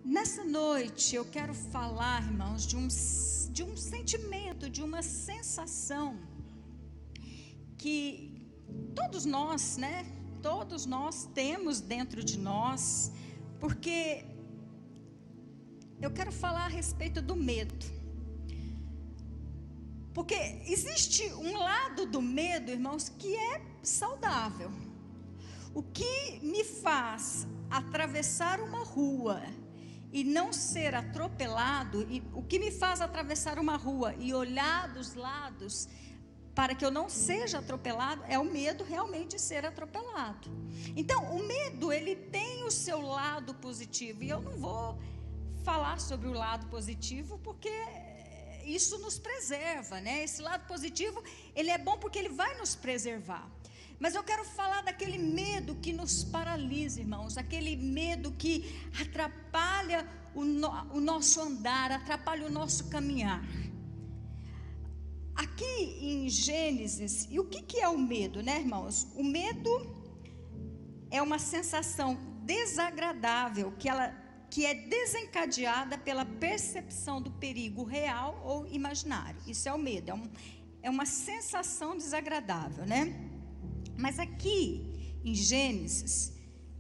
Nessa noite eu quero falar, irmãos, de um sentimento, de uma sensação que todos nós, né? Todos nós temos dentro de nós, porque eu quero falar a respeito do medo. Porque existe um lado do medo, irmãos, que é saudável. O que me faz atravessar uma rua e não ser atropelado, e o que me faz atravessar uma rua e olhar dos lados para que eu não seja atropelado, é o medo realmente de ser atropelado. Então, o medo, ele tem o seu lado positivo, e eu não vou falar sobre o lado positivo, porque isso nos preserva, né? Esse lado positivo, ele é bom porque ele vai nos preservar. Mas eu quero falar daquele medo que nos paralisa, irmãos, aquele medo que atrapalha o nosso andar, atrapalha o nosso caminhar. Aqui em Gênesis, e o que é o medo, né, irmãos? O medo é uma sensação desagradável que é desencadeada pela percepção do perigo real ou imaginário. Isso é o medo, é uma sensação desagradável, né? Mas aqui em Gênesis,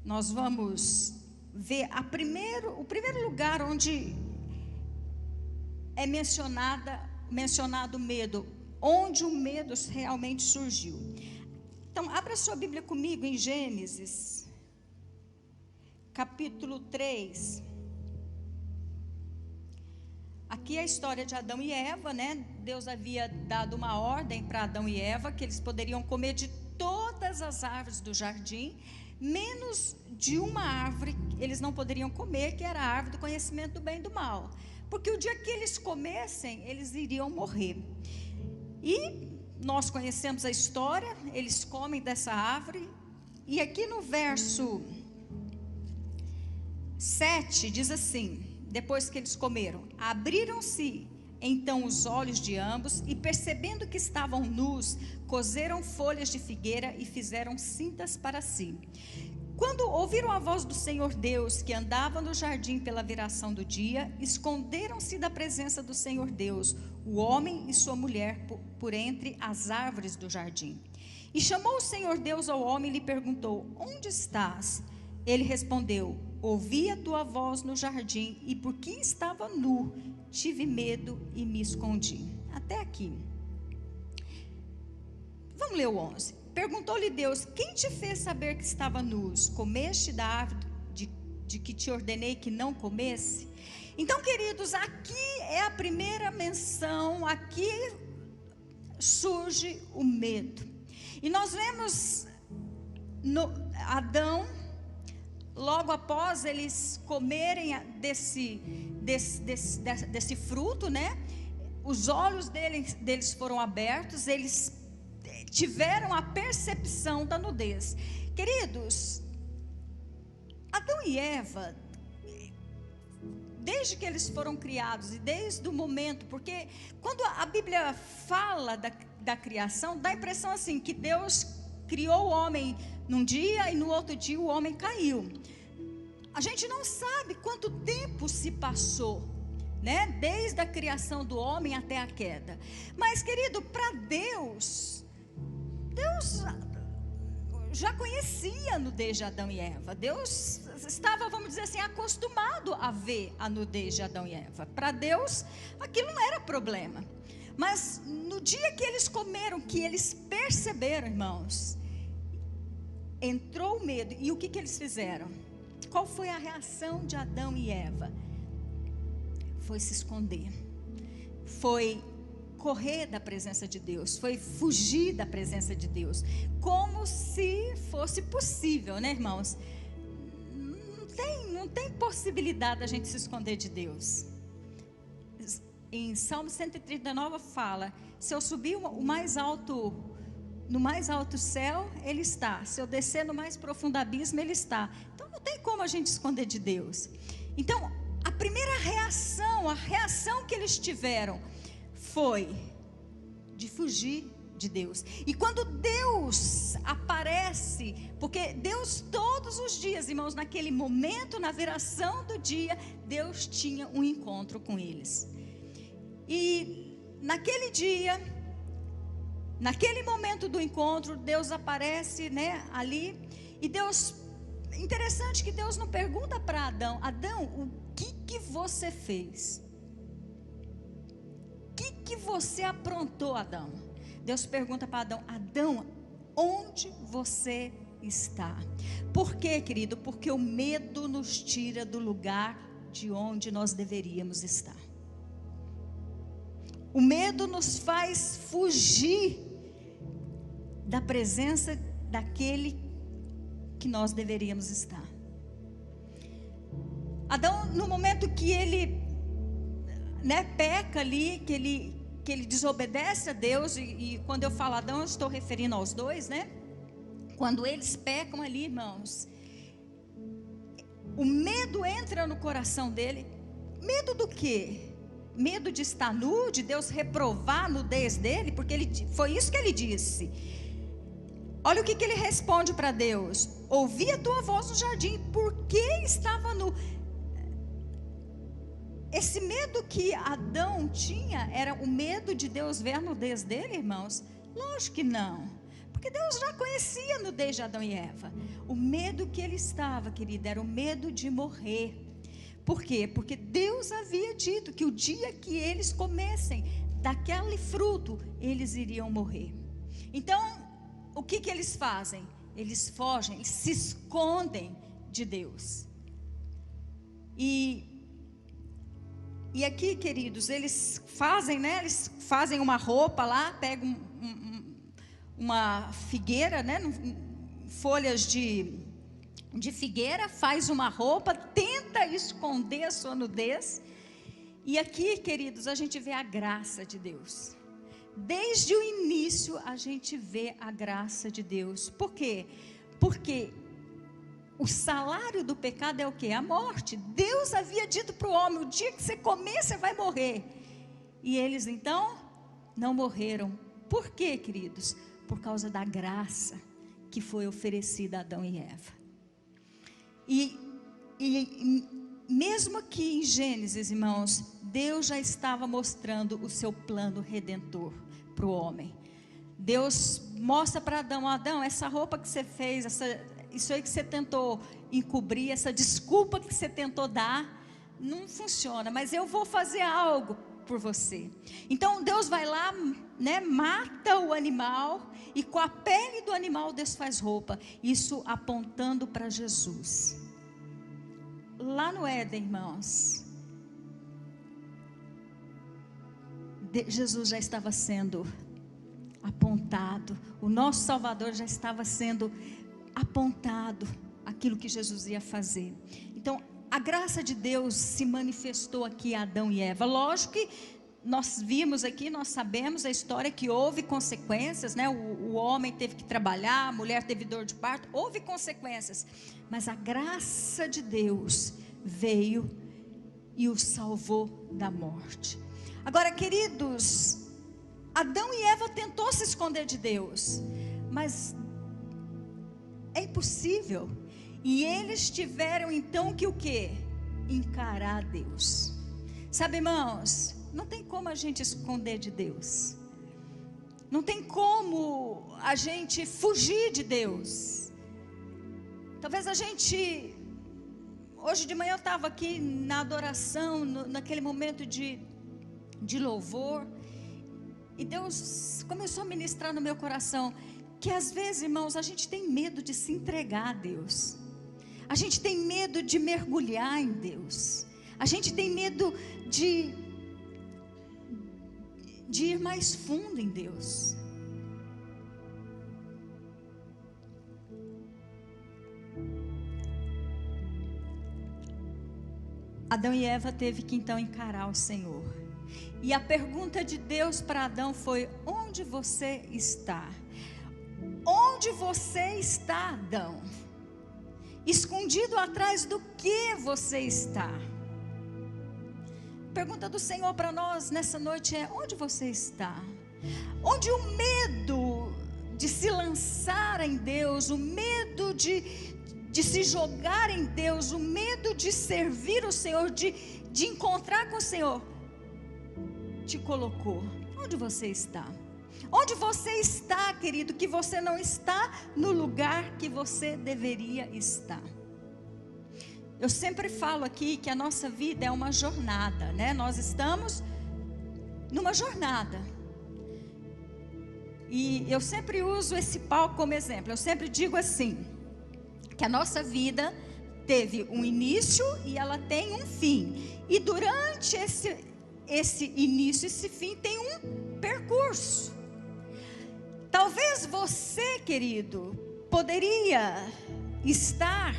nós vamos ver o primeiro lugar onde é mencionado o medo, onde o medo realmente surgiu. Então, abra sua Bíblia comigo em Gênesis, capítulo 3. Aqui é a história de Adão e Eva, né? Deus havia dado uma ordem para Adão e Eva que eles poderiam comer de todas as árvores do jardim, menos de uma árvore eles não poderiam comer, que era a árvore do conhecimento do bem e do mal, porque o dia que eles comessem, eles iriam morrer. E nós conhecemos a história, eles comem dessa árvore, e aqui no verso 7 diz assim: depois que eles comeram, abriram-se então os olhos de ambos, e percebendo que estavam nus, coseram folhas de figueira e fizeram cintas para si. Quando ouviram a voz do Senhor Deus, que andava no jardim pela viração do dia, esconderam-se da presença do Senhor Deus, o homem e sua mulher, por entre as árvores do jardim. E chamou o Senhor Deus ao homem e lhe perguntou: onde estás? Ele respondeu: ouvi a tua voz no jardim, e porque estava nu, tive medo e me escondi. Até aqui. Vamos ler o 11. Perguntou-lhe Deus: quem te fez saber que estava nus? Comeste da árvore de que te ordenei que não comesse? Então, queridos, aqui é a primeira menção, aqui surge o medo. E nós vemos Adão, logo após eles comerem desse fruto, né? Os olhos deles foram abertos, eles tiveram a percepção da nudez. Queridos, Adão e Eva, desde que eles foram criados e desde o momento, porque quando a Bíblia fala da criação, dá a impressão assim, que Deus criou o homem num dia e no outro dia o homem caiu. A gente não sabe quanto tempo se passou, né? Desde a criação do homem até a queda. Mas, querido, para Deus já conhecia a nudez de Adão e Eva. Deus estava, vamos dizer assim, acostumado a ver a nudez de Adão e Eva. Para Deus, aquilo não era problema. Mas no dia que eles comeram, que eles perceberam, irmãos, entrou o medo. E o que eles fizeram? Qual foi a reação de Adão e Eva? Foi se esconder, foi correr da presença de Deus, foi fugir da presença de Deus, como se fosse possível, né, irmãos? Não tem possibilidade da gente se esconder de Deus. Em Salmo 139 fala: se eu subir no mais alto céu, Ele está. Se eu descer no mais profundo abismo, Ele está. Então não tem como a gente esconder de Deus. Então a primeira reação, a reação que eles tiveram foi de fugir de Deus. E quando Deus aparece, porque Deus todos os dias, irmãos, naquele momento, na viração do dia, Deus tinha um encontro com eles. E naquele dia, naquele momento do encontro, Deus aparece, né, ali. E Deus, interessante que Deus não pergunta para Adão: Adão, o que você fez? O que você aprontou, Adão? Deus pergunta para Adão: Adão, onde você está? Por quê, querido? Porque o medo nos tira do lugar de onde nós deveríamos estar. O medo nos faz fugir da presença daquele que nós deveríamos estar. Adão, no momento que ele, né, peca ali, que ele desobedece a Deus, e quando eu falo Adão, eu estou referindo aos dois, né? Quando eles pecam ali, irmãos, o medo entra no coração dele. Medo do quê? Medo de estar nu, de Deus reprovar a nudez dele, porque foi isso que ele disse. Olha o que ele responde para Deus: ouvi a tua voz no jardim, por que estava nu? Esse medo que Adão tinha, era o medo de Deus ver a nudez dele, irmãos? Lógico que não, porque Deus já conhecia a nudez de Adão e Eva. O medo que ele estava, querida, era o medo de morrer. Por quê? Porque Deus havia dito que o dia que eles comessem daquele fruto, eles iriam morrer. Então, o que eles fazem? Eles fogem, eles se escondem de Deus. E aqui, queridos, eles fazem, né? Eles fazem uma roupa lá, pegam uma figueira, né? Folhas de figueira, faz uma roupa, tenta esconder a sua nudez. E aqui, queridos, a gente vê a graça de Deus. Desde o início a gente vê a graça de Deus. Por quê? Porque o salário do pecado é o quê? A morte. Deus havia dito para o homem: o dia que você comer, você vai morrer. E eles então não morreram. Por quê, queridos? Por causa da graça que foi oferecida a Adão e Eva. E mesmo aqui em Gênesis, irmãos, Deus já estava mostrando o seu plano redentor para o homem. Deus mostra para Adão: Adão, essa roupa que você fez, isso aí que você tentou encobrir, essa desculpa que você tentou dar, não funciona, mas eu vou fazer algo por você. Então Deus vai lá, né, mata o animal, e com a pele do animal Deus faz roupa. Isso apontando para Jesus. Lá no Éden, irmãos, Jesus já estava sendo apontado, o nosso Salvador já estava sendo apontado, aquilo que Jesus ia fazer. Então a graça de Deus se manifestou aqui a Adão e Eva. Lógico que nós vimos aqui, nós sabemos a história, que houve consequências, né? O homem teve que trabalhar, a mulher teve dor de parto, houve consequências, mas a graça de Deus veio e o salvou da morte. Agora, queridos, Adão e Eva tentou se esconder de Deus, mas é impossível. E eles tiveram então que o quê? Encarar Deus. Sabe, irmãos, não tem como a gente esconder de Deus. Não tem como a gente fugir de Deus. Talvez a gente... Hoje de manhã eu estava aqui na adoração, naquele momento de louvor, e Deus começou a ministrar no meu coração que às vezes, irmãos, a gente tem medo de se entregar a Deus. A gente tem medo de mergulhar em Deus. A gente tem medo de ir mais fundo em Deus. Adão e Eva teve que então encarar o Senhor. E a pergunta de Deus para Adão foi: onde você está? Onde você está, Adão? Escondido atrás do que você está? A pergunta do Senhor para nós nessa noite é: onde você está? onde o medo de se lançar em Deus, o medo de se jogar em Deus, o medo de servir o Senhor, de encontrar com o Senhor, te colocou. Onde você está? Onde você está, querido, que você não está no lugar que você deveria estar? Eu sempre falo aqui que a nossa vida é uma jornada, né? Nós estamos numa jornada. E eu sempre uso esse palco como exemplo. Eu sempre digo assim, que a nossa vida teve um início e ela tem um fim. E durante esse início, esse fim, tem um percurso. Talvez você, querido, poderia estar,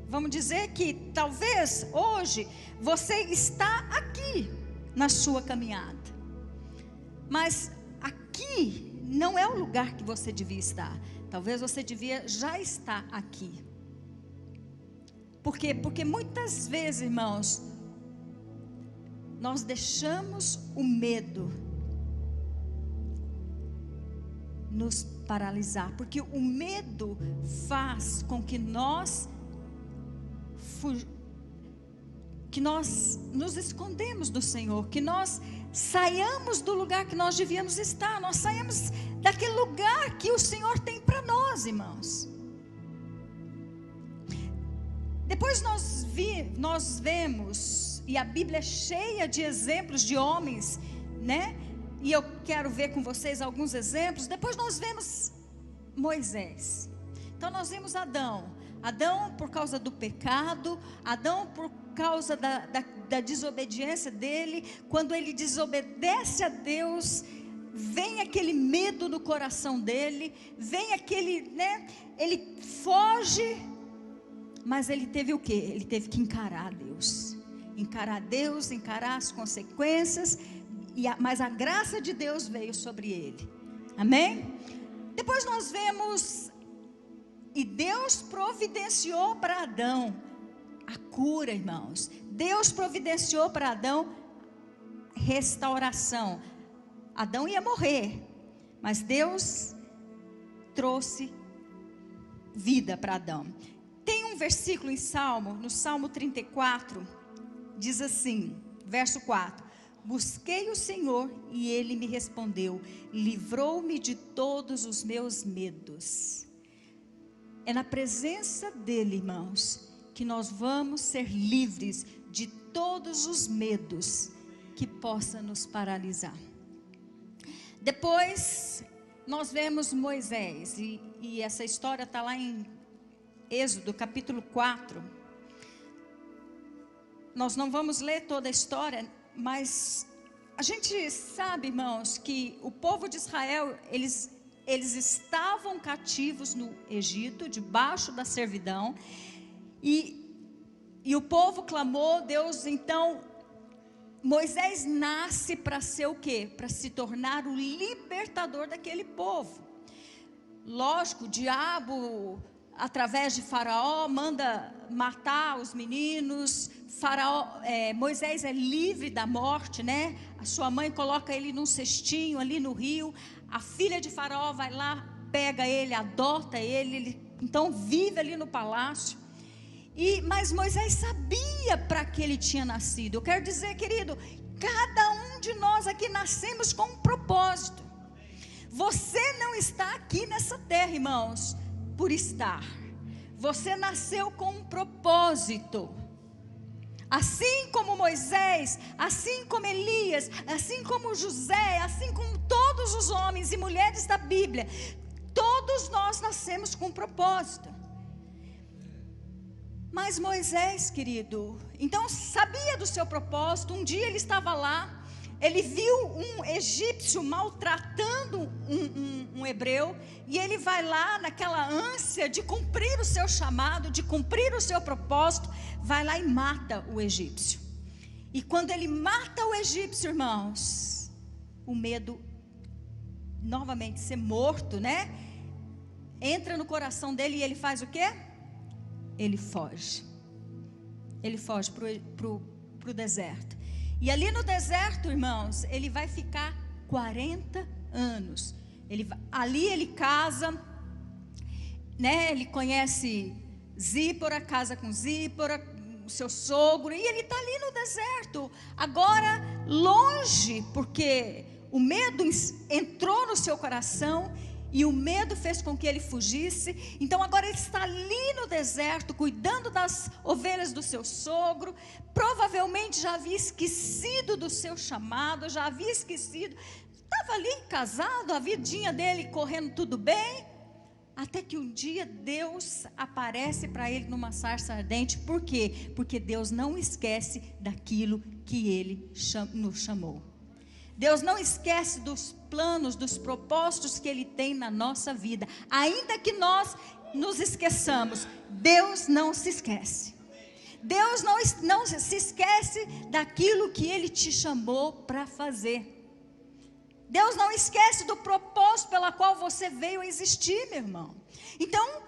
vamos dizer que talvez hoje você está aqui na sua caminhada. Mas aqui não é o lugar que você devia estar. Talvez você devia já estar aqui. Por quê? Porque muitas vezes, irmãos, nós deixamos o medo nos paralisar. Porque o medo faz com que nós nos escondemos do Senhor, que nós saiamos do lugar que nós devíamos estar, nós saímos daquele lugar que o Senhor tem para nós, irmãos. Depois nós vemos, e a Bíblia é cheia de exemplos de homens, né? E eu quero ver com vocês alguns exemplos. Depois nós vemos Moisés. Então nós vimos Adão por causa do pecado, Adão por causa da desobediência dele. Quando ele desobedece a Deus, vem aquele medo no coração dele, vem aquele, né? Ele foge, mas ele teve o quê? Ele teve que encarar Deus, encarar as consequências, mas a graça de Deus veio sobre ele, amém? Depois nós vemos, e Deus providenciou para Adão a cura, irmãos. Deus providenciou para Adão restauração. Adão ia morrer, mas Deus trouxe vida para Adão. Tem um versículo no Salmo 34, diz assim, verso 4: busquei o Senhor e Ele me respondeu, livrou-me de todos os meus medos. É na presença dEle, irmãos, que nós vamos ser livres de todos os medos que possam nos paralisar. Depois nós vemos Moisés, e essa história está lá em Êxodo capítulo 4. Nós não vamos ler toda a história, mas a gente sabe, irmãos, que o povo de Israel, eles estavam cativos no Egito, debaixo da servidão, e o povo clamou, Deus, então, Moisés nasce para ser o quê? Para se tornar o libertador daquele povo. Lógico, o diabo, através de Faraó, manda matar os meninos. Moisés é livre da morte, né? A sua mãe coloca ele num cestinho ali no rio. A filha de Faraó vai lá, pega ele, adota ele então vive ali no palácio. Mas Moisés sabia para que ele tinha nascido. Eu quero dizer, querido, cada um de nós aqui nascemos com um propósito. Você não está aqui nessa terra, irmãos, por estar. Você nasceu com um propósito. Assim como Moisés, assim como Elias, assim como José, assim como todos os homens e mulheres da Bíblia, todos nós nascemos com um propósito. Mas Moisés, querido, então sabia do seu propósito. Um dia ele estava lá, ele viu um egípcio maltratando um hebreu, e ele vai lá naquela ânsia de cumprir o seu chamado, de cumprir o seu propósito, vai lá e mata o egípcio. E quando ele mata o egípcio, irmãos, o medo, novamente ser morto, né? Entra no coração dele e ele faz o quê? Ele foge para o deserto. E ali no deserto, irmãos, ele vai ficar 40 anos. Ali ele casa, né? Ele conhece Zípora, casa com Zípora, o seu sogro, e ele está ali no deserto, agora longe, porque o medo entrou no seu coração, e o medo fez com que ele fugisse. Então agora ele está ali no deserto, cuidando das ovelhas do seu sogro. Provavelmente já havia esquecido do seu chamado, já havia esquecido, estava ali casado, a vidinha dele correndo tudo bem, até que um dia Deus aparece para ele numa sarça ardente. Por quê? Porque Deus não esquece daquilo que Ele nos chamou. Deus não esquece dos planos, dos propósitos que Ele tem na nossa vida. Ainda que nós nos esqueçamos, Deus não se esquece. Deus não se esquece daquilo que Ele te chamou para fazer. Deus não esquece do propósito pela qual você veio a existir, meu irmão. Então,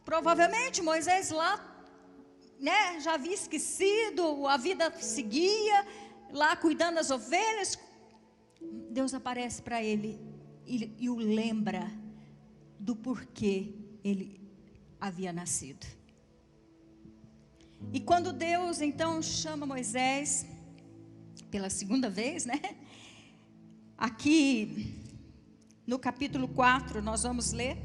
provavelmente Moisés lá, né, já havia esquecido, a vida seguia, lá cuidando das ovelhas. Deus aparece para ele e o lembra do porquê ele havia nascido. E quando Deus então chama Moisés, pela segunda vez, né? Aqui no capítulo 4 nós vamos ler.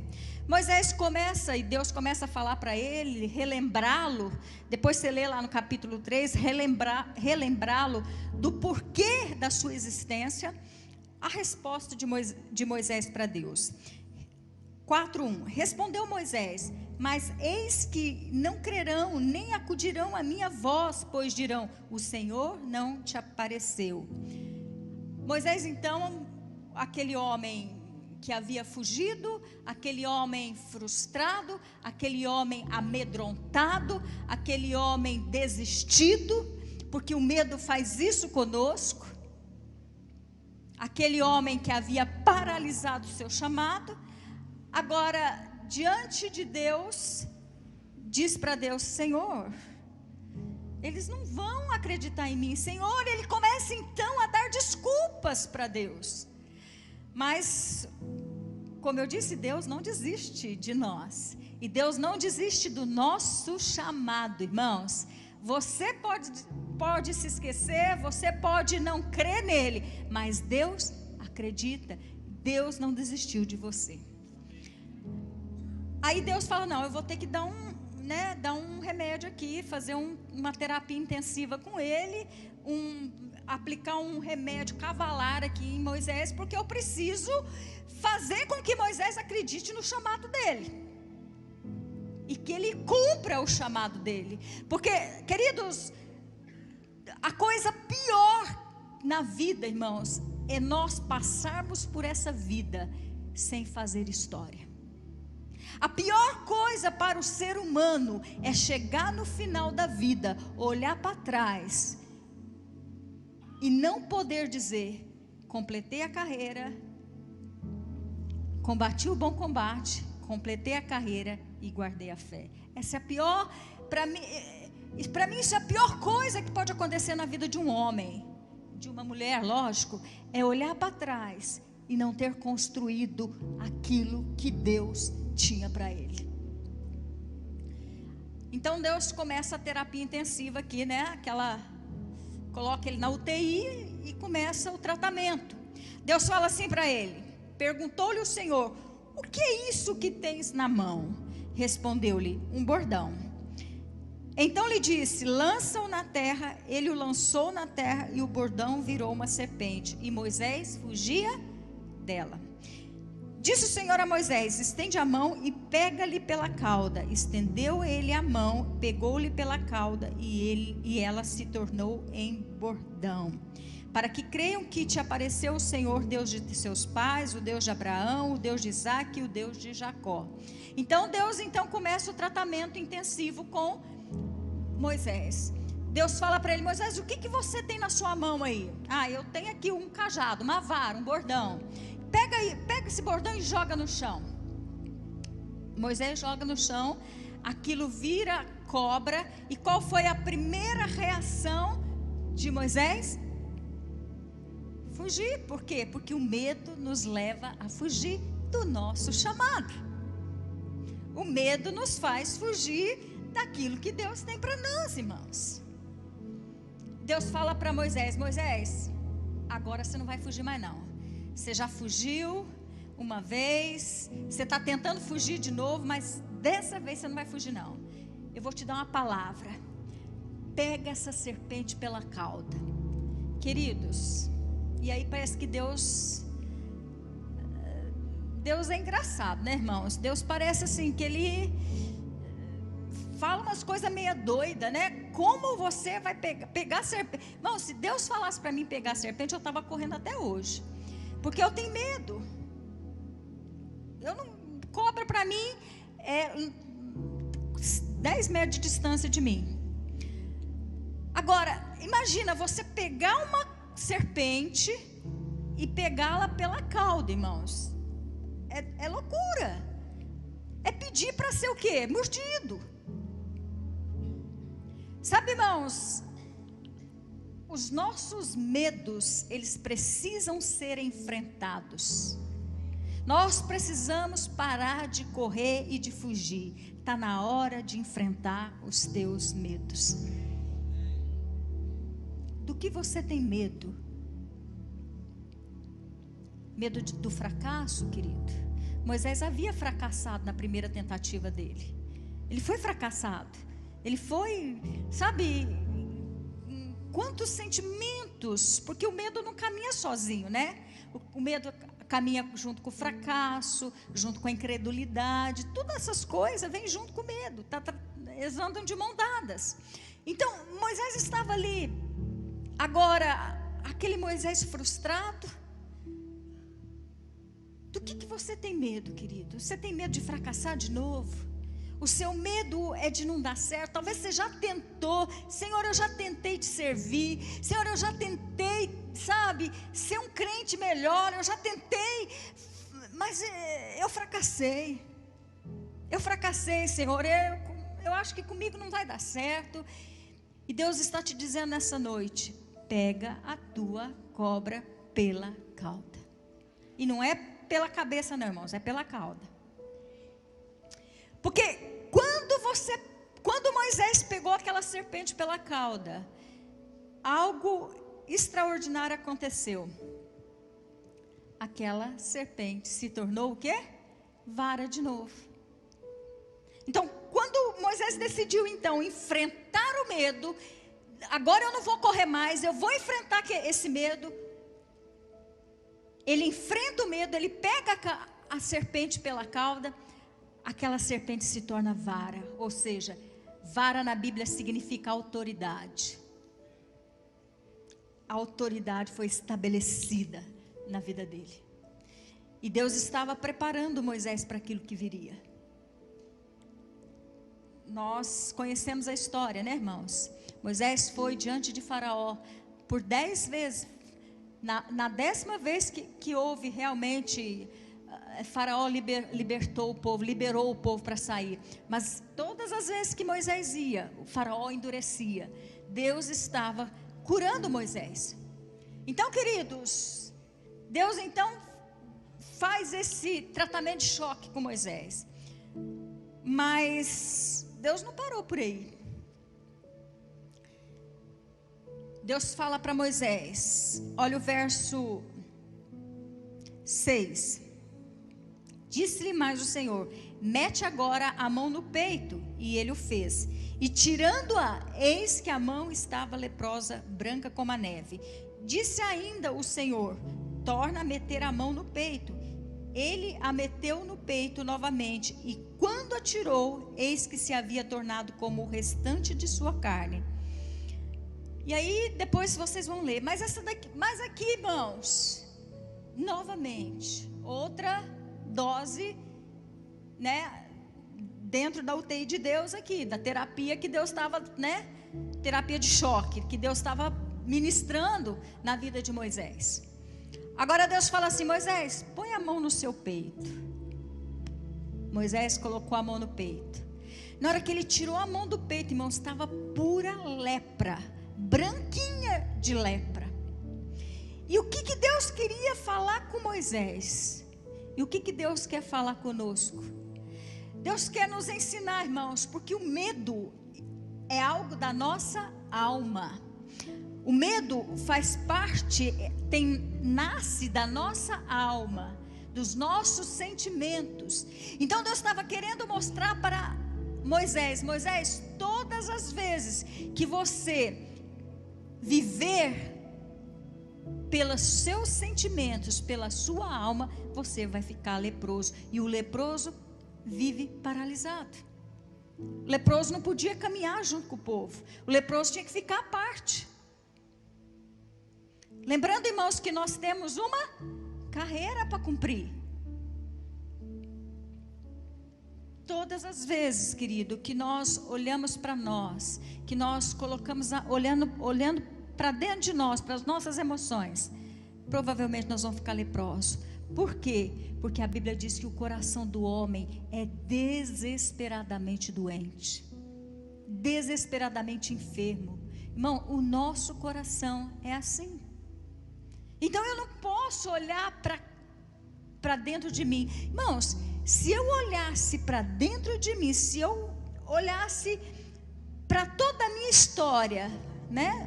Moisés começa, e Deus começa a falar para ele, relembrá-lo. Depois você lê lá no capítulo 3, relembrá-lo do porquê da sua existência. A resposta de Moisés para Deus. 4:1. Respondeu Moisés: mas eis que não crerão, nem acudirão à minha voz, pois dirão: o Senhor não te apareceu. Moisés então, aquele homem que havia fugido, aquele homem frustrado, aquele homem amedrontado, aquele homem desistido, porque o medo faz isso conosco, aquele homem que havia paralisado o seu chamado, agora diante de Deus, diz para Deus: Senhor, eles não vão acreditar em mim, Senhor. Ele começa então a dar desculpas para Deus. Mas, como eu disse, Deus não desiste de nós. E Deus não desiste do nosso chamado, irmãos. Você pode se esquecer, você pode não crer nele, mas Deus acredita. Deus não desistiu de você. Aí Deus fala: não, eu vou ter que dar um remédio aqui, fazer uma terapia intensiva com ele, aplicar um remédio cavalar aqui em Moisés, porque eu preciso fazer com que Moisés acredite no chamado dele, e que ele cumpra o chamado dele. Porque, queridos, a coisa pior na vida, irmãos, é nós passarmos por essa vida sem fazer história. A pior coisa para o ser humano é chegar no final da vida, olhar para trás e não poder dizer: completei a carreira, combati o bom combate, completei a carreira e guardei a fé. Essa é a pior, para mim isso é a pior coisa que pode acontecer na vida de um homem, de uma mulher, lógico, é olhar para trás e não ter construído aquilo que Deus tinha para ele. Então Deus começa a terapia intensiva aqui, né? Coloca ele na UTI e começa o tratamento. Deus fala assim para ele, perguntou-lhe o Senhor: o que é isso que tens na mão? Respondeu-lhe: um bordão. Então lhe disse: lança-o na terra. Ele o lançou na terra e o bordão virou uma serpente, e Moisés fugia dela. Disse o Senhor a Moisés: estende a mão e pega-lhe pela cauda. Estendeu ele a mão, pegou-lhe pela cauda, e ela se tornou em bordão, para que creiam que te apareceu o Senhor, Deus de seus pais, o Deus de Abraão, o Deus de Isaque e o Deus de Jacó. Então Deus começa o tratamento intensivo com Moisés. Deus fala para ele: Moisés, o que você tem na sua mão aí? Eu tenho aqui um cajado, uma vara, um bordão. Pega esse bordão e joga no chão. Moisés joga no chão, aquilo vira cobra. E qual foi a primeira reação de Moisés? fugir. Por quê? Porque o medo nos leva a fugir do nosso chamado. O medo nos faz fugir daquilo que Deus tem para nós, irmãos. Deus fala para Moisés: Moisés, agora você não vai fugir mais não. Você já fugiu uma vez, você está tentando fugir de novo, mas dessa vez você não vai fugir não. Eu vou te dar uma palavra: pega essa serpente pela cauda. Queridos, e aí parece que Deus é engraçado, né, irmãos? Deus parece assim que Ele fala umas coisas meio doidas, né? Como você vai pegar serpente? Irmão, se Deus falasse para mim pegar serpente, eu estava correndo até hoje, porque eu tenho medo. Cobra para mim é 10 metros de distância de mim. Agora, imagina você pegar uma serpente e pegá-la pela cauda, irmãos. É loucura. É pedir para ser o quê? Mordido. Sabe, irmãos, os nossos medos, eles precisam ser enfrentados. Nós precisamos parar de correr e de fugir. Está na hora de enfrentar os teus medos. Do que você tem medo? Medo do fracasso, querido? Moisés havia fracassado na primeira tentativa dele. Ele foi fracassado. Ele foi, sabe, quantos sentimentos, porque o medo não caminha sozinho, né? O medo caminha junto com o fracasso, junto com a incredulidade. Todas essas coisas vêm junto com o medo. Eles andam de mão dadas. Então, Moisés estava ali. Agora, aquele Moisés frustrado. Do que você tem medo, querido? Você tem medo de fracassar de novo? O seu medo é de não dar certo. Talvez você já tentou: Senhor, eu já tentei te servir. Senhor, eu já tentei, sabe, ser um crente melhor. Eu já tentei, mas eu fracassei. Eu fracassei, Senhor. Eu acho que comigo não vai dar certo. E Deus está te dizendo nessa noite: pega a tua cobra pela cauda. E não é pela cabeça não, irmãos, é pela cauda. Porque quando Moisés pegou aquela serpente pela cauda, algo extraordinário aconteceu. Aquela serpente se tornou o quê? Vara de novo. Então, quando Moisés decidiu então enfrentar o medo, agora eu não vou correr mais, eu vou enfrentar esse medo. Ele enfrenta o medo, ele pega a serpente pela cauda, aquela serpente se torna vara. Ou seja, vara na Bíblia significa autoridade. A autoridade foi estabelecida na vida dele. E Deus estava preparando Moisés para aquilo que viria. Nós conhecemos a história, né, irmãos? Moisés foi diante de Faraó por 10 vezes. Na 10ª vez que houve realmente, Faraó libertou o povo, liberou o povo para sair. Mas todas as vezes que Moisés ia, o Faraó endurecia. Deus estava curando Moisés. Então, queridos, Deus então faz esse tratamento de choque com Moisés. Mas Deus não parou por aí. Deus fala para Moisés, olha o verso 6. Disse-lhe mais o Senhor: mete agora a mão no peito. E ele o fez. E tirando-a, eis que a mão estava leprosa, branca como a neve. Disse ainda o Senhor: torna a meter a mão no peito. Ele a meteu no peito novamente. E quando a tirou, eis que se havia tornado como o restante de sua carne. E aí depois vocês vão ler, mas aqui, irmãos, novamente, outra dose, né, dentro da UTI de Deus aqui, da terapia que Deus estava, né, terapia de choque, que Deus estava ministrando na vida de Moisés. Agora Deus fala assim: Moisés, põe a mão no seu peito. Moisés colocou a mão no peito. Na hora que ele tirou a mão do peito, irmãos, estava pura lepra, branquinha de lepra. E o que que Deus queria falar com Moisés? E o que Deus quer falar conosco? Deus quer nos ensinar, irmãos, porque o medo é algo da nossa alma. O medo faz parte, nasce da nossa alma, dos nossos sentimentos. Então Deus estava querendo mostrar para Moisés: Moisés, todas as vezes que você viver pelos seus sentimentos, pela sua alma, você vai ficar leproso. E o leproso vive paralisado. O leproso não podia caminhar junto com o povo. O leproso tinha que ficar à parte. Lembrando, irmãos, que nós temos uma carreira para cumprir. Todas as vezes, querido, que nós olhamos para nós, que nós colocamos olhando para dentro de nós, para as nossas emoções, provavelmente nós vamos ficar leprosos. Por quê? Porque a Bíblia diz que o coração do homem é desesperadamente doente, desesperadamente enfermo. Irmão, o nosso coração é assim. Então eu não posso olhar para dentro de mim. Irmãos, se eu olhasse para dentro de mim, se eu olhasse para toda a minha história,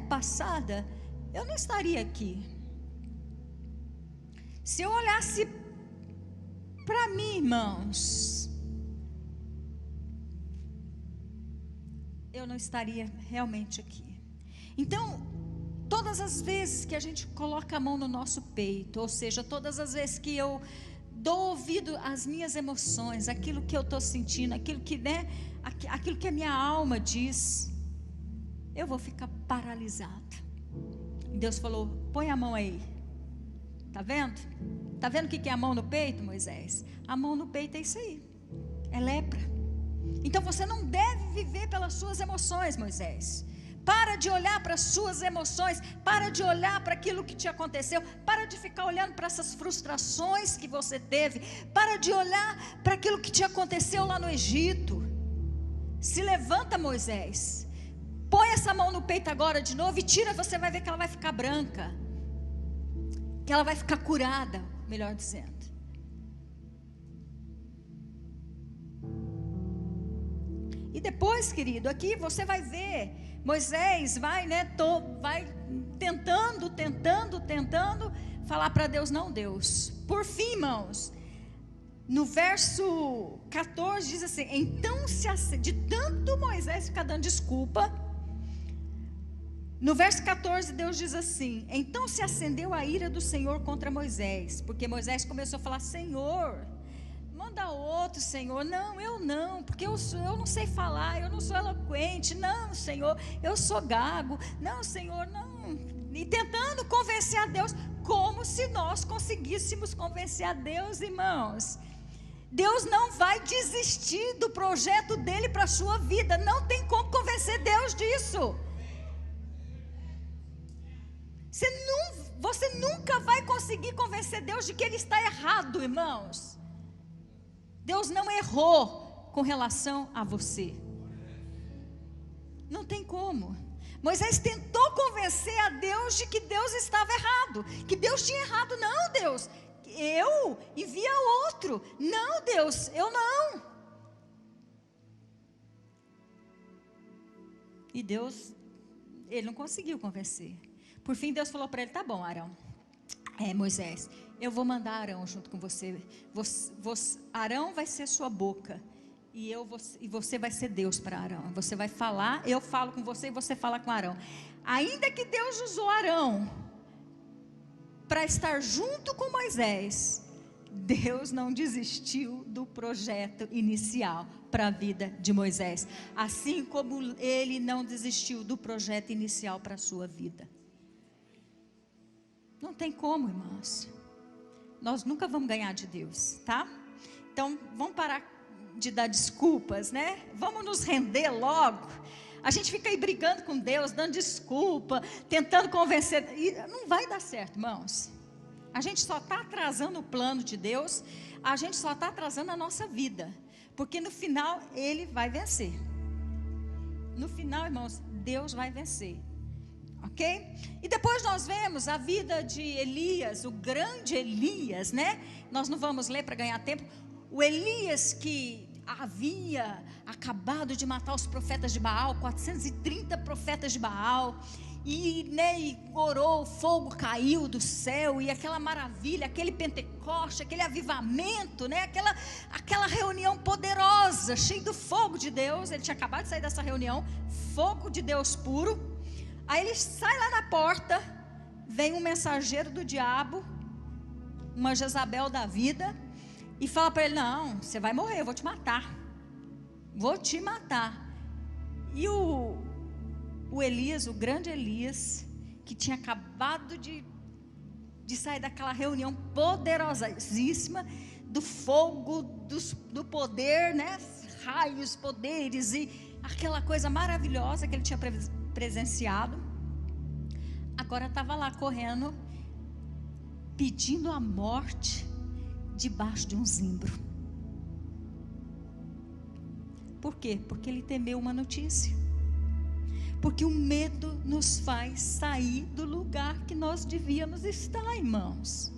passada, eu não estaria aqui. Se eu olhasse para mim, irmãos, eu não estaria realmente aqui. Então, todas as vezes que a gente coloca a mão no nosso peito, ou seja, todas as vezes que eu dou ouvido às minhas emoções, aquilo que eu estou sentindo, aquilo que a minha alma diz, eu vou ficar paralisada. E Deus falou: põe a mão aí. Está vendo? Está vendo o que é a mão no peito, Moisés? A mão no peito é isso aí, é lepra. Então você não deve viver pelas suas emoções, Moisés. Para de olhar para as suas emoções, para de olhar para aquilo que te aconteceu, para de ficar olhando para essas frustrações que você teve, para de olhar para aquilo que te aconteceu lá no Egito. Se levanta, Moisés, põe essa mão no peito agora de novo e tira, você vai ver que ela vai ficar branca, que ela vai ficar curada, melhor dizendo. E depois, querido, aqui você vai ver, Moisés vai tentando falar para Deus: não, Deus. Por fim, irmãos, no verso 14 diz assim: então de tanto Moisés ficar dando desculpa, no verso 14 Deus diz assim: então se acendeu a ira do Senhor contra Moisés, porque Moisés começou a falar: Senhor, manda outro, Senhor. Não, eu não, porque eu não sei falar, eu não sou eloquente. Não, Senhor, eu sou gago. Não, Senhor, não. E tentando convencer a Deus, como se nós conseguíssemos convencer a Deus, irmãos. Deus não vai desistir do projeto dele para a sua vida. Não tem como convencer Deus disso. Você nunca vai conseguir convencer Deus de que ele está errado, irmãos. Deus não errou com relação a você. Não tem como. Moisés tentou convencer a Deus de que Deus estava errado, que Deus tinha errado. Não, Deus, eu envia outro. Não, Deus, eu não. E Deus, ele não conseguiu convencer. Por fim, Deus falou para ele: tá bom, Arão, Moisés, eu vou mandar Arão junto com você. Arão vai ser sua boca, e você vai ser Deus para Arão. Você vai falar, eu falo com você e você fala com Arão. Ainda que Deus usou Arão para estar junto com Moisés, Deus não desistiu do projeto inicial para a vida de Moisés, assim como ele não desistiu do projeto inicial para a sua vida. Não tem como, irmãos. Nós nunca vamos ganhar de Deus, tá? Então, vamos parar de dar desculpas, Vamos nos render logo. A gente fica aí brigando com Deus, dando desculpa, tentando convencer. E não vai dar certo, irmãos. A gente só está atrasando o plano de Deus. A gente só está atrasando a nossa vida. Porque no final, Ele vai vencer. No final, irmãos, Deus vai vencer. ok? E depois nós vemos a vida de Elias, o grande Elias, né? Nós não vamos ler para ganhar tempo. O Elias que havia acabado de matar os profetas de Baal, 430 profetas de Baal, e orou, o fogo caiu do céu, e aquela maravilha, aquele Pentecoste, aquele avivamento, né? Aquela reunião poderosa, cheia do fogo de Deus. Ele tinha acabado de sair dessa reunião, fogo de Deus puro. Aí ele sai lá na porta, vem um mensageiro do diabo, uma Jezabel da vida, e fala para ele: não, você vai morrer, eu vou te matar. Vou te matar. E o Elias, o grande Elias, que tinha acabado de sair daquela reunião poderosíssima, do fogo, do poder, né? Raios, poderes e aquela coisa maravilhosa que ele tinha presenciado, agora estava lá correndo, pedindo a morte, debaixo de um zimbro. Por quê? Porque ele temeu uma notícia. Porque o medo nos faz sair do lugar que nós devíamos estar, irmãos.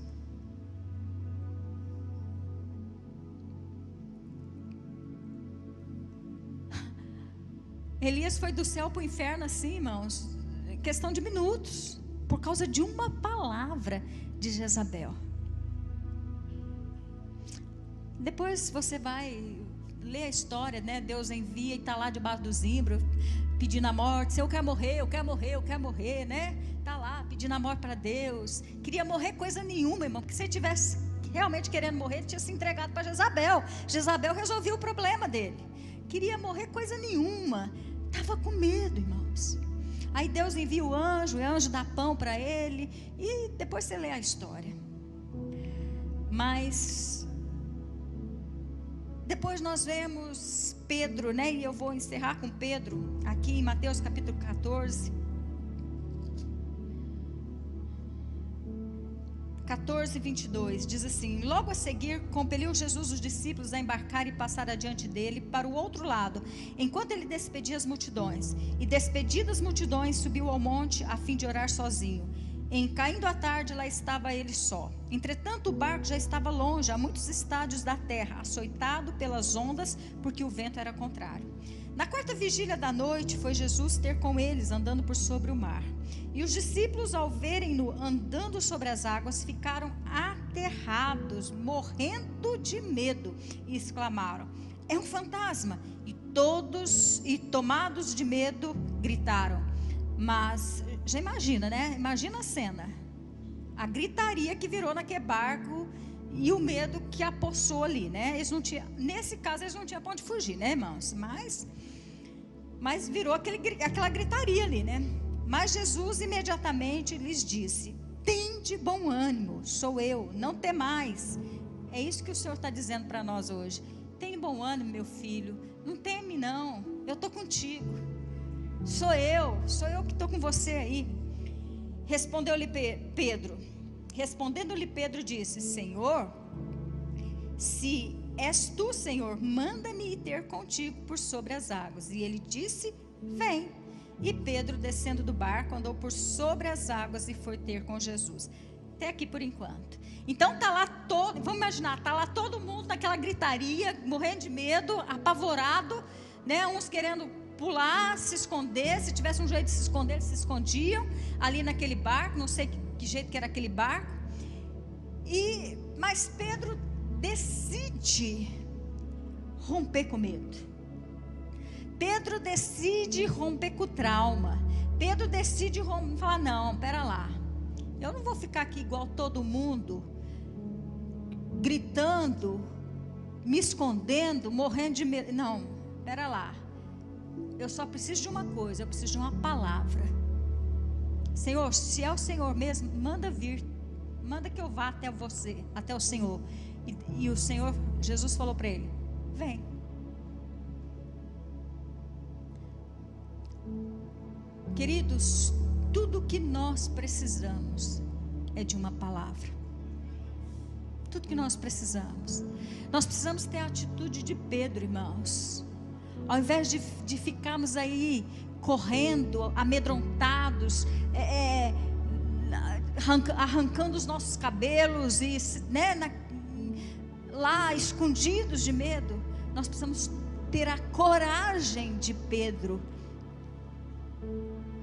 Elias foi do céu para o inferno assim, irmãos, questão de minutos, por causa de uma palavra de Jezabel. Depois você vai ler a história, né? Deus envia e está lá debaixo do zimbro, pedindo a morte. Se eu quero morrer, eu quero morrer, eu quero morrer, né? Está lá pedindo a morte para Deus. Queria morrer coisa nenhuma, irmão, porque se ele tivesse realmente querendo morrer, ele tinha se entregado para Jezabel. Jezabel resolvia o problema dele. Queria morrer coisa nenhuma, estava com medo, irmãos. Aí Deus envia o anjo dá pão para ele, e depois você lê a história. Mas depois nós vemos Pedro, né? E eu vou encerrar com Pedro, aqui em Mateus capítulo 14, 22, diz assim: logo a seguir, compeliu Jesus os discípulos a embarcar e passar adiante dele para o outro lado, enquanto ele despedia as multidões. E despedidas as multidões, subiu ao monte a fim de orar sozinho. Em caindo a tarde, lá estava ele só. Entretanto, o barco já estava longe, a muitos estádios da terra, açoitado pelas ondas, porque o vento era contrário. Na quarta vigília da noite, foi Jesus ter com eles, andando por sobre o mar. E os discípulos, ao verem-no andando sobre as águas, ficaram aterrados, morrendo de medo, e exclamaram: é um fantasma! E todos, tomados de medo, gritaram. Mas já imagina, né? Imagina a cena, a gritaria que virou naquele barco e o medo que apossou ali, né? Eles não tinham, nesse caso eles não tinham para onde fugir, né, irmãos? Mas virou aquela gritaria ali, né? Mas Jesus imediatamente lhes disse: tende bom ânimo, sou eu, não temais. É isso que o Senhor está dizendo para nós hoje. Tem bom ânimo, meu filho, não teme não, eu estou contigo. Sou eu que estou com você aí. Respondeu-lhe Pedro. Respondendo-lhe Pedro, disse: Senhor, se és tu, Senhor, manda-me ir ter contigo por sobre as águas. E ele disse: vem. E Pedro, descendo do barco, andou por sobre as águas e foi ter com Jesus. Até aqui por enquanto. Então está lá vamos imaginar, está lá todo mundo naquela gritaria, morrendo de medo, apavorado, né? Uns querendo pular, se esconder. Se tivesse um jeito de se esconder, eles se escondiam ali naquele barco. Não sei que jeito que era aquele barco. Mas Pedro decide romper com medo. Pedro decide romper com o trauma. Pedro decide falar: não, pera lá, eu não vou ficar aqui igual todo mundo, gritando, me escondendo, morrendo de medo. Não, pera lá, eu só preciso de uma coisa, eu preciso de uma palavra. Senhor, se é o Senhor mesmo, manda vir, manda que eu vá até você, até o Senhor. E o Senhor, Jesus falou para ele: vem. Queridos, tudo que nós precisamos é de uma palavra. Tudo que nós precisamos. Nós precisamos ter a atitude de Pedro, irmãos. Ao invés de ficarmos aí correndo, amedrontados, arrancando os nossos cabelos e, né, lá escondidos de medo. Nós precisamos ter a coragem de Pedro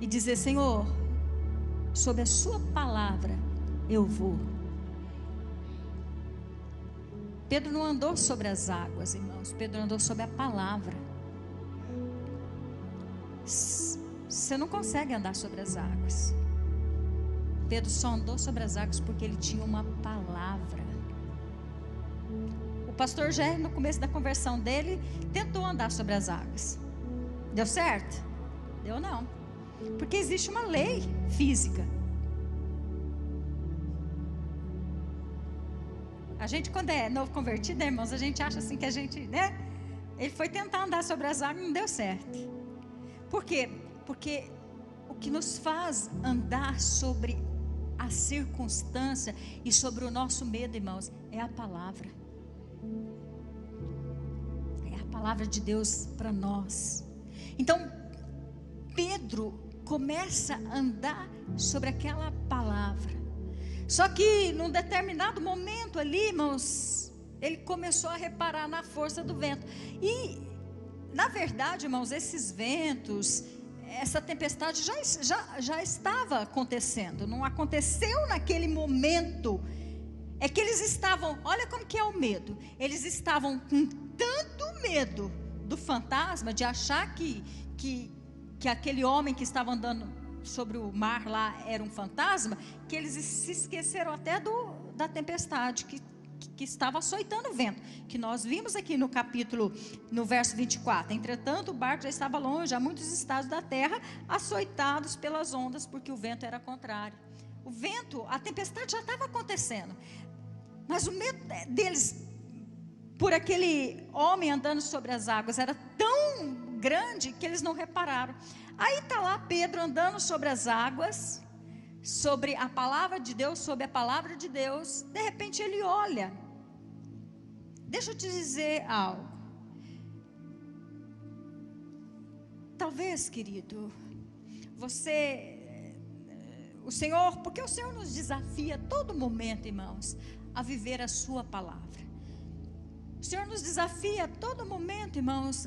e dizer: Senhor, sob a sua palavra eu vou. Pedro não andou sobre as águas, irmãos. Pedro andou sobre a palavra. Você não consegue andar sobre as águas. Pedro só andou sobre as águas porque ele tinha uma palavra. O pastor Jair, no começo da conversão dele, tentou andar sobre as águas. Deu certo? Deu não. Porque existe uma lei física. A gente, quando é novo convertido, irmãos, a gente acha assim que a gente, né? Ele foi tentar andar sobre as águas e não deu certo. Por quê? Porque o que nos faz andar sobre a circunstância e sobre o nosso medo, irmãos, é a palavra. É a palavra de Deus para nós. Então, Pedro começa a andar sobre aquela palavra. Só que num determinado momento ali, irmãos, ele começou a reparar na força do vento. E, na verdade, irmãos, esses ventos, essa tempestade já estava acontecendo. Não aconteceu naquele momento. É que eles estavam, olha como que é o medo. Eles estavam com tanto medo do fantasma, de achar que aquele homem que estava andando sobre o mar lá era um fantasma, que eles se esqueceram até da tempestade que estava açoitando o vento, que nós vimos aqui no capítulo, no verso 24. Entretanto, o barco já estava longe, a muitos estados da terra, açoitados pelas ondas, porque o vento era contrário. O vento, a tempestade já estava acontecendo, mas o medo deles por aquele homem andando sobre as águas era tão grande que eles não repararam. Aí está lá Pedro andando sobre as águas, sobre a palavra de Deus, sobre a palavra de Deus. De repente ele olha. Deixa eu te dizer algo. Talvez, querido, o Senhor, porque o Senhor nos desafia a todo momento, irmãos, a viver a sua palavra. O Senhor nos desafia a todo momento, irmãos,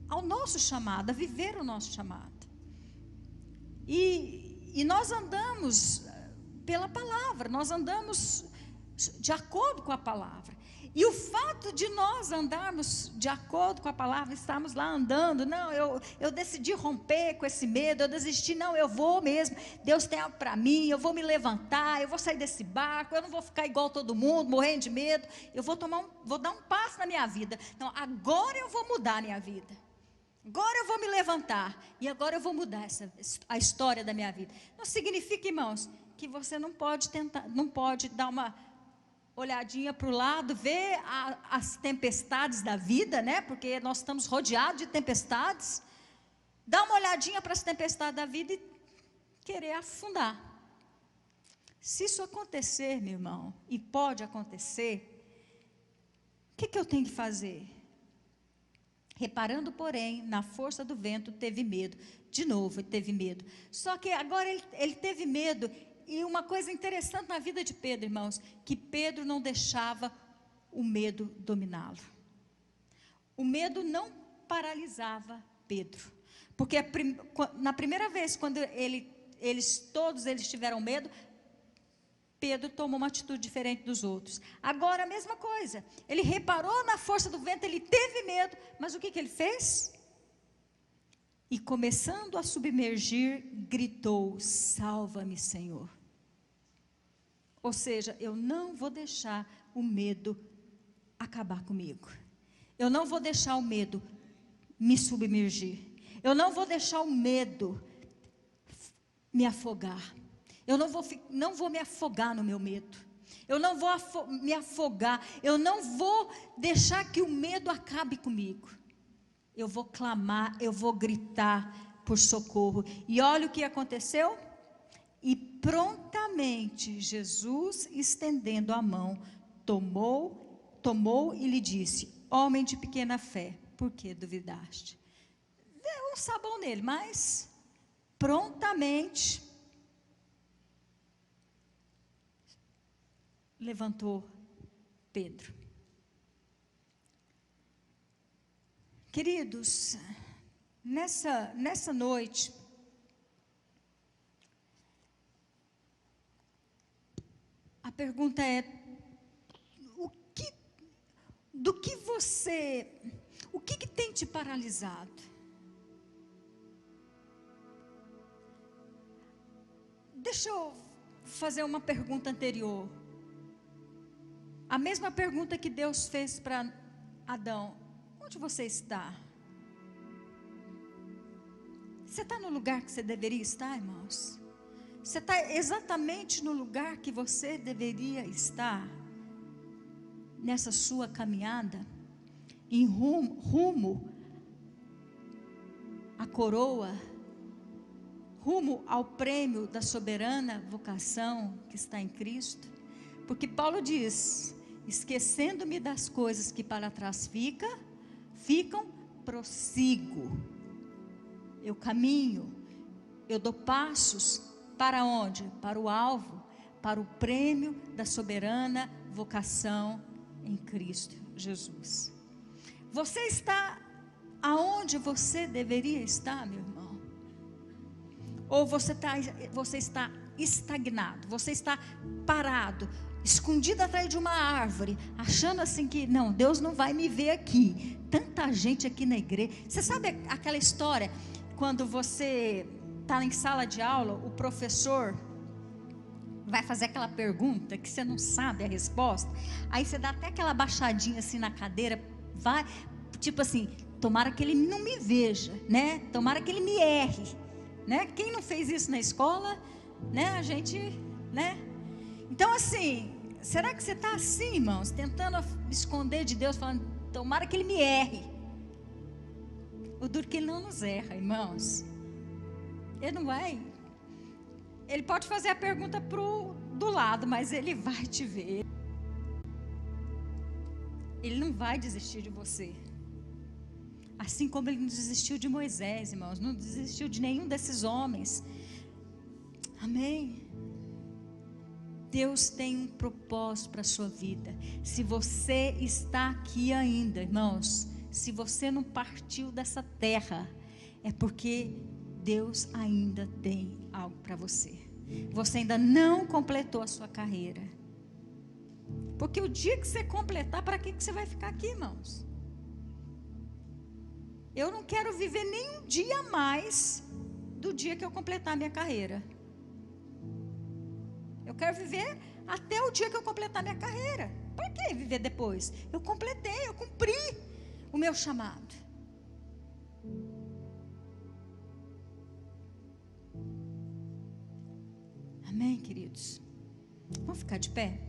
ao nosso chamado, a viver o nosso chamado. E nós andamos pela palavra, nós andamos de acordo com a palavra. E o fato de nós andarmos de acordo com a palavra, estarmos lá andando, não, eu decidi romper com esse medo, eu desisti, não, eu vou mesmo, Deus tem algo para mim, eu vou me levantar, eu vou sair desse barco, eu não vou ficar igual todo mundo, morrendo de medo, eu vou dar um passo na minha vida. Não, agora eu vou mudar a minha vida. Agora eu vou me levantar e agora eu vou mudar a história da minha vida. Não significa, irmãos, que você não pode tentar, não pode dar uma olhadinha para o lado, ver as tempestades da vida, né? Porque nós estamos rodeados de tempestades. Dá uma olhadinha para as tempestades da vida e querer afundar. Se isso acontecer, meu irmão, e pode acontecer, o que eu tenho que fazer? Reparando, porém, na força do vento, teve medo. De novo, ele teve medo. Só que agora ele teve medo. E uma coisa interessante na vida de Pedro, irmãos, que Pedro não deixava o medo dominá-lo. O medo não paralisava Pedro. Porque na primeira vez, quando todos eles tiveram medo, Pedro tomou uma atitude diferente dos outros. Agora a mesma coisa. Ele reparou na força do vento, ele teve medo, mas o que ele fez? E começando a submergir, gritou: salva-me, Senhor. Ou seja, eu não vou deixar o medo acabar comigo. Eu não vou deixar o medo me submergir. Eu não vou deixar o medo me afogar. Eu não vou me afogar no meu medo. Eu não vou me afogar. Eu não vou deixar que o medo acabe comigo. Eu vou clamar, eu vou gritar por socorro. E olha o que aconteceu. E prontamente Jesus, estendendo a mão, tomou e lhe disse: homem de pequena fé, por que duvidaste? um sabão nele, mas prontamente levantou Pedro. Queridos, nessa noite, a pergunta é: o que tem te paralisado? Deixa eu fazer uma pergunta anterior. A mesma pergunta que Deus fez para Adão: onde você está? Você está no lugar que você deveria estar, irmãos? Você está exatamente no lugar que você deveria estar? Nessa sua caminhada, em rumo à coroa, rumo ao prêmio da soberana vocação que está em Cristo? Porque Paulo diz: esquecendo-me das coisas que para trás ficam, prossigo. Eu caminho, eu dou passos para onde? Para o alvo, para o prêmio da soberana vocação em Cristo Jesus. Você está aonde você deveria estar, meu irmão? Ou você está estagnado, você está parado, escondido atrás de uma árvore, achando assim que, não, Deus não vai me ver aqui. Tanta gente aqui na igreja. Você sabe aquela história, quando você está em sala de aula, o professor vai fazer aquela pergunta que você não sabe a resposta, aí você dá até aquela baixadinha assim na cadeira, vai, tipo assim, tomara que ele não me veja, né? Tomara que ele me erre, né? Quem não fez isso na escola, né? A gente, né? Então assim, será que você está assim, irmãos, tentando esconder de Deus, falando, tomara que ele me erre? O duro que ele não nos erra, irmãos. Ele não vai. Ele pode fazer a pergunta do lado, mas ele vai te ver. Ele não vai desistir de você. Assim como ele não desistiu de Moisés, irmãos, não desistiu de nenhum desses homens. Amém? Deus tem um propósito para a sua vida. Se você está aqui ainda, irmãos, se você não partiu dessa terra, é porque Deus ainda tem algo para você. Você ainda não completou a sua carreira. Porque o dia que você completar, para que você vai ficar aqui, irmãos? Eu não quero viver nem um dia a mais do dia que eu completar a minha carreira. Eu quero viver até o dia que eu completar a minha carreira. Para que viver depois? Eu completei, eu cumpri o meu chamado. Amém, queridos? Vamos ficar de pé?